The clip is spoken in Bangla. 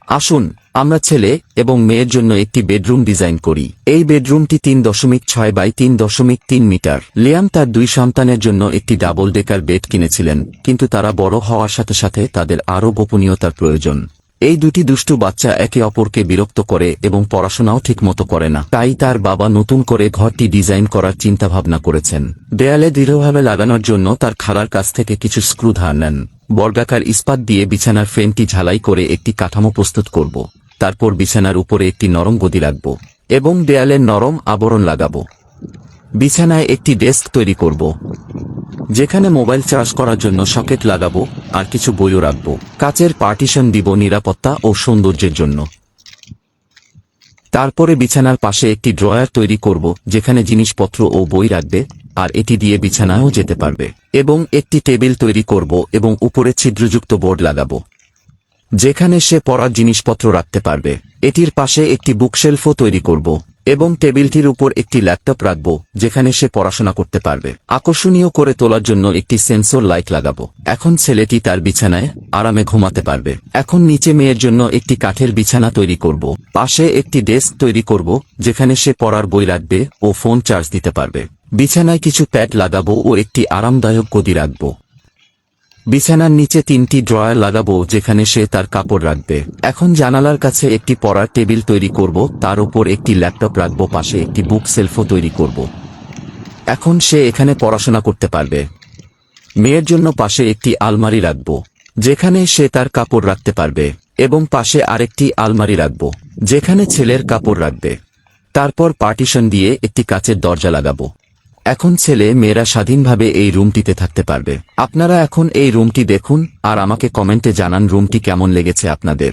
আসুন আমরা ছেলে এবং মেয়ের জন্য একটি বেডরুম ডিজাইন করি। এই বেডরুমটি 3.6 বাই 3.3 মিটার। লিয়াম তার 2 সন্তানের জন্য একটি ডাবল ডেকার বেড কিনেছিলেন, কিন্তু তারা বড় হওয়ার সাথে সাথে তাদের আরও গোপনীয়তার প্রয়োজন। এই দুটি দুষ্টু বাচ্চা একে অপরকে বিরক্ত করে এবং পড়াশোনাও ঠিকমতো করে না। তাই তার বাবা নতুন করে ঘরটি ডিজাইন করার চিন্তাভাবনা করেছেন। দেয়ালে দৃঢ়ভাবে লাগানোর জন্য তার খালার কাছ থেকে কিছু স্ক্রু ধার নেন। বর্গাকার ইস্পাত দিয়ে বিছানার ফ্রেমটি ঝালাই করে একটি কাঠামো প্রস্তুত করব। তারপর বিছানার উপরে একটি নরম গদি রাখব এবং দেয়ালের নরম আবরণ লাগাবো। বিছানায় একটি ডেস্ক তৈরি করব, যেখানে মোবাইল চার্জ করার জন্য সকেট লাগাবো আর কিছু বইও রাখবো। কাচের পার্টিশন দিব নিরাপত্তা ও সৌন্দর্যের জন্য। তারপরে বিছানার পাশে একটি ড্রয়ার তৈরি করব, যেখানে জিনিসপত্র ও বই রাখবে আর এটি দিয়ে বিছানায়ও যেতে পারবে। এবং একটি টেবিল তৈরি করব এবং উপরে ছিদ্রযুক্ত বোর্ড লাগাবো, যেখানে সে পড়ার জিনিসপত্র রাখতে পারবে। এটির পাশে একটি বুকশেলফও তৈরি করব এবং টেবিলটির উপর একটি ল্যাপটপ রাখব, যেখানে সে পড়াশোনা করতে পারবে। আকর্ষণীয় করে তোলার জন্য একটি সেন্সর লাইট লাগাবো। এখন ছেলেটি তার বিছানায় আরামে ঘুমাতে পারবে। এখন নিচে মেয়ের জন্য একটি কাঠের বিছানা তৈরি করব। পাশে একটি ডেস্ক তৈরি করব, যেখানে সে পড়ার বই রাখবে ও ফোন চার্জ দিতে পারবে। বিছানায় কিছু প্যাড লাগাবো ও একটি আরামদায়ক গদি রাখব। বিছানার নিচে 3টি ড্রয়ার লাগাবো, যেখানে সে তার কাপড় রাখবে। এখন জানালার কাছে একটি পড়ার টেবিল তৈরি করব, তার উপর একটি ল্যাপটপ রাখব, পাশে একটি বুক সেলফও তৈরি করব। এখন সে এখানে পড়াশোনা করতে পারবে। মেয়ের জন্য পাশে একটি আলমারি রাখব, যেখানে সে তার কাপড় রাখতে পারবে, এবং পাশে আরেকটি আলমারি রাখব, যেখানে ছেলের কাপড় রাখবে। তারপর পার্টিশন দিয়ে একটি কাচের দরজা লাগাবো। এখন ছেলে মেয়েরা স্বাধীনভাবে এই রুমটিতে থাকতে পারবে। আপনারা এখন এই রুমটি দেখুন আর আমাকে কমেন্টে জানান রুমটি কেমন লেগেছে আপনাদের।